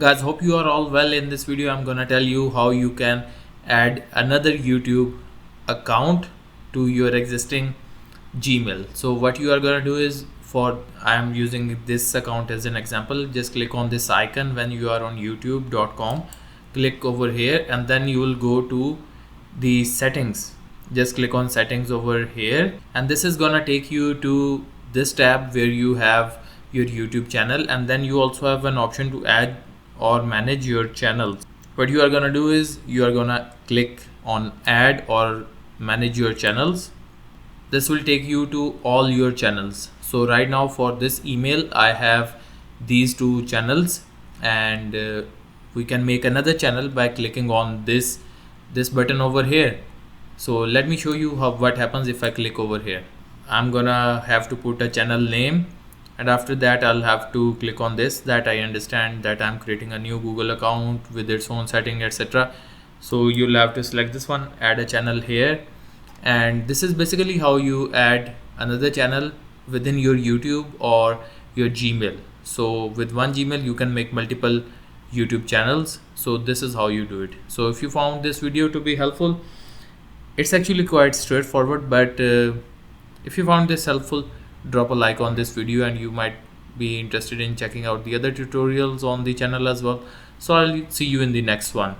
Guys, hope you are all well. In this video I'm gonna tell you how you can add another YouTube account to your existing Gmail. So what you are gonna do is, I am using this account as an example. Just click on this icon when you are on youtube.com, click over here, and then you will go to the settings. Just click on settings over here, and this is gonna take you to this tab where you have your YouTube channel, and then you also have an option to add or manage your channels. What you are gonna do is you are gonna click on add or manage your channels. This will take you to all your channels. So right now for this email I have these two channels, and we can make another channel by clicking on this button over here. So let me show you what happens if I click over here. I'm gonna have to put a channel name, and after that I'll have to click on this, that I understand that I'm creating a new Google account with its own setting, etc. So you'll have to select this one, add a channel here, and this is basically how you add another channel within your YouTube or your Gmail. So with one Gmail you can make multiple YouTube channels. So this is how you do it. So if you found this video to be helpful, it's actually quite straightforward, but if you found this helpful, drop a like on this video, and you might be interested in checking out the other tutorials on the channel as well. So I'll see you in the next one.